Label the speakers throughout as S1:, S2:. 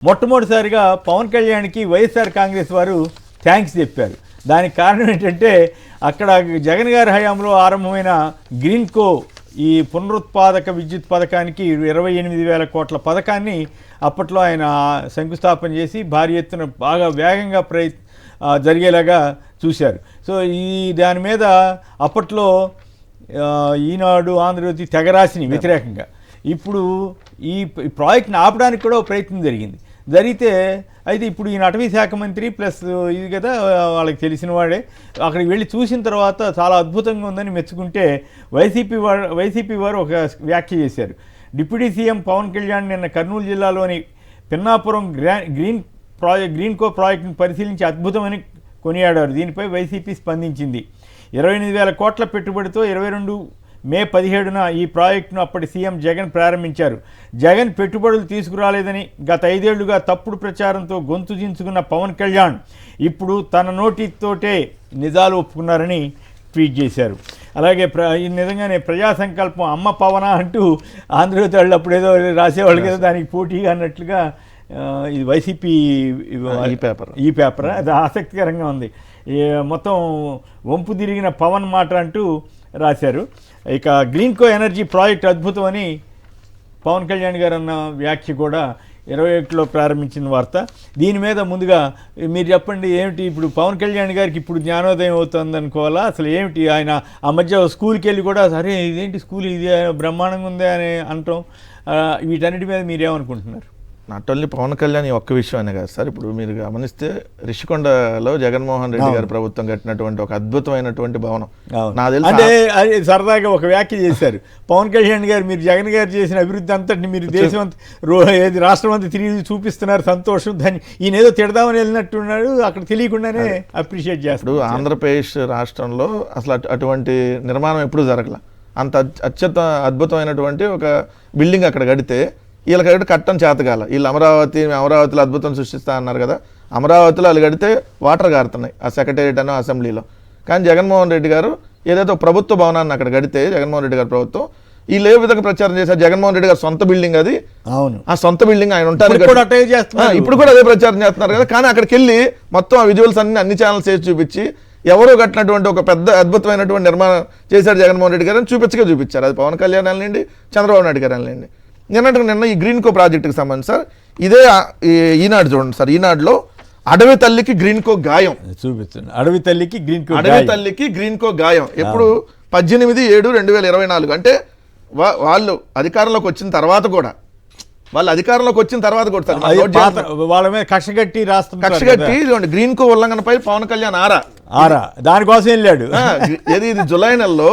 S1: మొట్టమొదటిసారిగా పవన్ కళ్యాణ్కి వైఎస్ఆర్ కాంగ్రెస్ వారు థ్యాంక్స్ చెప్పారు. దానికి కారణం ఏంటంటే అక్కడ జగన్ గారి హయాంలో ఆరంభమైన గ్రీన్కో ఈ పునరుత్పాదక విద్యుత్ పథకానికి 28,000 కోట్ల పథకాన్ని అప్పట్లో ఆయన శంకుస్థాపన చేసి భారీ ఎత్తున బాగా వేగంగా జరిగేలాగా చూశారు. సో దాని మీద అప్పట్లో ఈనాడు ఆంధ్రజ్యోతి తెగరాసిని వ్యతిరేకంగా ఇప్పుడు ఈ ప్రాజెక్ట్ని ఆపడానికి కూడా ప్రయత్నం జరిగితే అయితే ఇప్పుడు ఈయన అటవీ శాఖ మంత్రి ప్లస్ ఇది కదా వాళ్ళకి తెలిసిన వాడే అక్కడికి వెళ్ళి చూసిన తర్వాత చాలా అద్భుతంగా ఉందని మెచ్చుకుంటే వైసీపీ వారు ఒక వ్యాఖ్య చేశారు. డిప్యూటీ సీఎం పవన్ కళ్యాణ్ నిన్న కర్నూలు జిల్లాలోని పిన్నాపురం గ్రీన్కో ప్రాజెక్టును పరిశీలించి అద్భుతమని కొనియాడారు. దీనిపై వైసీపీ స్పందించింది. 28,000 కోట్ల పెట్టుబడితో 22 మే 17న ఈ ప్రాజెక్టును అప్పటి సీఎం జగన్ ప్రారంభించారు. జగన్ పెట్టుబడులు తీసుకురాలేదని గత 5 ఏళ్లుగా తప్పుడు ప్రచారంతో గొంతు చించుకున్న పవన్ కళ్యాణ్ ఇప్పుడు తన నోటితోటే నిజాలు ఒప్పుకున్నారని ట్వీట్ చేశారు. అలాగే నిజంగానే ప్రజా సంకల్పం అమ్మ పవన అంటూ ఆంధ్రజ్యోతి వాళ్ళు అప్పుడేదో రాసేవాళ్ళు కదా దానికి పోటీగా అన్నట్లుగా ఇది వైసీపీ ఈ పేపర్ అది ఆసక్తికరంగా ఉంది. మొత్తం వంపు తిరిగిన పవన్ మాట అంటూ రాశారు. ఇక గ్రీన్కో ఎనర్జీ ప్రాజెక్ట్ అద్భుతం అని పవన్ కళ్యాణ్ గారు అన్న వ్యాఖ్య కూడా 21లో ప్రారంభించిన వార్త. దీని మీద ముందుగా మీరు చెప్పండి, ఏమిటి ఇప్పుడు పవన్ కళ్యాణ్ గారికి ఇప్పుడు జ్ఞానోదయం అవుతుంది అనుకోవాలా? అసలు ఏమిటి ఆయన ఆ మధ్య స్కూల్కి వెళ్ళి కూడా సరే ఇదేంటి స్కూల్ ఇది బ్రహ్మాండంగా ఉందే అని అంటాం. వీటన్నిటి మీద మీరేమనుకుంటున్నారు?
S2: నాట్ ఓన్లీ పవన్ కళ్యాణ్ ఈ ఒక్క విషయం అనే కాదు సార్. ఇప్పుడు మీరు గమనిస్తే రిషికొండలో జగన్మోహన్ రెడ్డి గారి ప్రభుత్వం కట్టినటువంటి ఒక అద్భుతమైనటువంటి భవనం
S1: అంటే సరదాగా ఒక వ్యాఖ్య చేశారు పవన్ కళ్యాణ్ గారు, మీరు జగన్ గారు చేసిన అభివృద్ధి అంతటిని మీరు దేశం అంతా రాష్ట్రం అంతా తిరిగి చూపిస్తున్నారు, సంతోషం. దాన్ని ఈయన ఏదో తిడదామని వెళ్ళినట్టున్నాడు, అక్కడ తెలియకుండానే అప్రిషియేట్ చేస్తాడు.
S2: ఆంధ్రప్రదేశ్ రాష్ట్రంలో అసలు అటువంటి నిర్మాణం ఎప్పుడూ జరగల. అంత అద్భుతమైనటువంటి ఒక బిల్డింగ్ అక్కడ కడితే వీళ్ళకి కట్టం చేతగాల. వీళ్ళు అమరావతిలో అద్భుతం సృష్టిస్తా అన్నారు కదా, అమరావతిలో వాళ్ళు కడితే వాటర్ గారుతున్నాయి ఆ సెక్రటేరియట్ అనే అసెంబ్లీలో. కానీ జగన్మోహన్ రెడ్డి గారు ఏదైతే ప్రభుత్వ భవనాన్ని అక్కడ కడితే జగన్మోహన్ రెడ్డి గారి ప్రభుత్వం వీళ్ళు ఏ విధంగా ప్రచారం చేశారు, జగన్మోహన్ రెడ్డి గారు సొంత బిల్డింగ్ అది, అవును ఆ సొంత బిల్డింగ్ ఆయన ఉంటారు, ఇప్పుడు కూడా అదే ప్రచారం చేస్తున్నారు కదా. కానీ అక్కడికి వెళ్ళి మొత్తం ఆ విజువల్స్ అన్ని ఛానల్స్ చేసి చూపించి ఎవరో కట్టినటువంటి ఒక పెద్ద అద్భుతమైనటువంటి నిర్మాణం చేశారు జగన్మోహన్ రెడ్డి గారు అని చూపించారు. అది పవన్ కళ్యాణ్ అనండి, చంద్రబాబు నాయుడు గారు అనండి. నిన్న ఈ గ్రీన్కో ప్రాజెక్టుకి సంబంధించి సార్ ఇదే ఈనాడు చూడండి సార్, ఈనాడులో అడవి తల్లికి గ్రీన్కో గాయం
S1: చూపిస్తుంది. అడవి తల్లికి
S2: గ్రీన్కో గాయం ఎప్పుడు 18/7/2024 అంటే వాళ్ళు అధికారంలోకి వచ్చిన తర్వాత కూడా
S1: వాళ్ళ మీద కక్ష కట్టి
S2: ఇదిగోండి గ్రీన్కో ఉల్లంఘనపై పవన్ కళ్యాణ్
S1: ఆరా దానికోసం వెళ్ళాడు.
S2: ఇది జులై నెలలో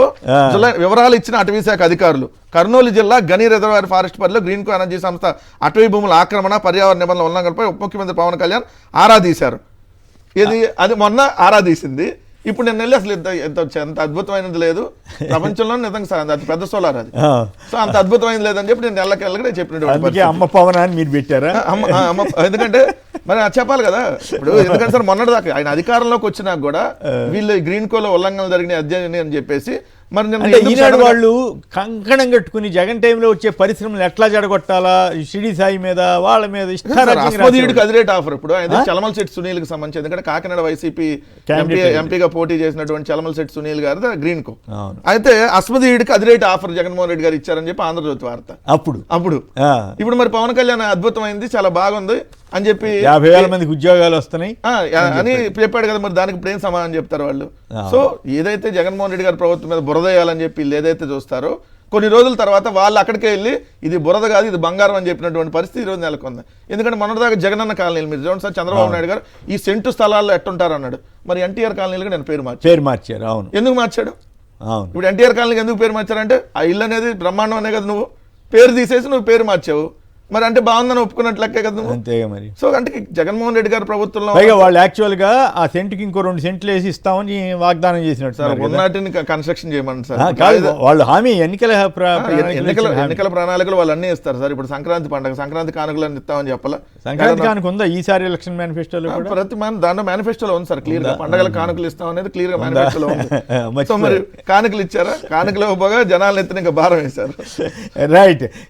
S2: వివరాలు ఇచ్చిన అటవీ శాఖ అధికారులు కర్నూలు జిల్లా గని రిజర్వాయర్ ఫారెస్ట్ పరిధిలో గ్రీన్కో ఎనర్జీ సంస్థ అటవీ భూముల ఆక్రమణ పర్యావరణ నిబంధనల ఉల్లంఘనపై ఉప ముఖ్యమంత్రి పవన్ కళ్యాణ్ ఆరా తీశారు. అది మొన్న ఆరా తీసింది. ఇప్పుడు నేను వెళ్ళి అసలు ఎంత అద్భుతమైనది లేదు ప్రపంచంలో, నిజంగా అతి పెద్ద సోలార్ అది. సో అంత అద్భుతమైనది లేదని చెప్పి నేను నెలకి చెప్పినట్టు
S1: అమ్మ పవన్ అని మీరు పెట్టారా?
S2: ఎందుకంటే మరి చెప్పాలి కదా. ఇప్పుడు ఎందుకంటే సార్ మొన్నటి దాకా ఆయన అధికారంలోకి వచ్చినా కూడా వీళ్ళు గ్రీన్కోలో ఉల్లంఘనలు జరిగినాయి అధ్యయనం అని చెప్పేసి మరి
S1: ఈనాడు వాళ్ళు కంకణం కట్టుకుని జగన్ టైంలో వచ్చే పరిశ్రమలు ఎట్లా జడగొట్టాలా షిడి సాయి మీద వాళ్ళ మీద
S2: అస్మదీయుడికి అదిరేట్ ఆఫర్. ఇప్పుడు ఆయన చలమల్ శెట్టి సునీల్కి సంబంధించి, ఎందుకంటే కాకినాడ వైసీపీ ఎంపీగా పోటీ చేసినటువంటి చలమల్ శెట్టి సునీల్ గారు గ్రీన్కో అయితే అస్మదీయుడికి అదిరేట్ ఆఫర్ జగన్మోహన్ రెడ్డి గారు ఇచ్చారని చెప్పి ఆంధ్రజ్యోతి వార్త. ఇప్పుడు మరి పవన్ కళ్యాణ్ అద్భుతమైంది, చాలా బాగుంది అని చెప్పి
S1: 50,000 మందికి ఉద్యోగాలు వస్తున్నాయి
S2: అని చెప్పాడు కదా. మరి దానికి ఇప్పుడు ఏం సమాధానం చెప్తారు వాళ్ళు? సో ఏదైతే జగన్మోహన్ రెడ్డి గారి ప్రభుత్వం మీద బురదేయాలని చెప్పి వీళ్ళు ఏదైతే చూస్తారో కొన్ని రోజుల తర్వాత వాళ్ళు అక్కడికే వెళ్ళి ఇది బురద కాదు ఇది బంగారం అని చెప్పినటువంటి పరిస్థితి ఈరోజు నెలకొంది. ఎందుకంటే మొన్నటిదాకా జగనన్న కాలనీలు మీరు చూడండి సార్, చంద్రబాబు నాయుడు గారు ఈ సెంటు స్థలాల్లో ఎట్టుంటారు అన్నాడు. మరి ఎన్టీఆర్ కాలనీలకు నేను పేరు మార్చారు. అవును, ఎందుకు మార్చాడు? ఇప్పుడు ఎన్టీఆర్ కాలనీకి ఎందుకు పేరు మార్చారంటే ఆ ఇల్లు అనేది బ్రహ్మాండం అనే కదా, నువ్వు పేరు తీసేసి నువ్వు పేరు మార్చావు. మరి అంటే బాగుందని ఒప్పుకున్నట్లు లెక్కే కదా నువ్వు.
S1: అంతేగా మరి.
S2: సో అంటే జగన్మోహన్ రెడ్డి గారి ప్రభుత్వంలో
S1: వాళ్ళు యాక్చువల్గా ఆ సెంటుకి ఇంకో 2 సెంట్లు వేసి ఇస్తామని వాగ్దానం చేసినట్టు
S2: సార్, ఉన్నటిని కన్స్ట్రక్షన్ చేయమని సార్.
S1: వాళ్ళు హామీ ఎన్నికల
S2: ప్రణాళికలు వాళ్ళు అన్నీ ఇస్తారు సార్. ఇప్పుడు సంక్రాంతి పండుగ సంక్రాంతి కానుకలు ఇస్తామని చెప్పాలా?
S1: సంక్రాంతి కానుక ఉందా ఈసారి ఎలక్షన్ మేనిఫెస్టోలో?
S2: ప్రతి దాంట్లో మేనిఫెస్టోలో ఉంది సార్ క్లియర్ గా, పండుగల కానుకలు ఇస్తాం అనేది క్లియర్ గా మేనిఫెస్టోలో ఉంది. సో మరి కానుకలు ఇచ్చారా? కానుకలు ఇవ్వగా జనాలు ఎత్తున ఇంకా భారం వేశారు.
S1: రైట్.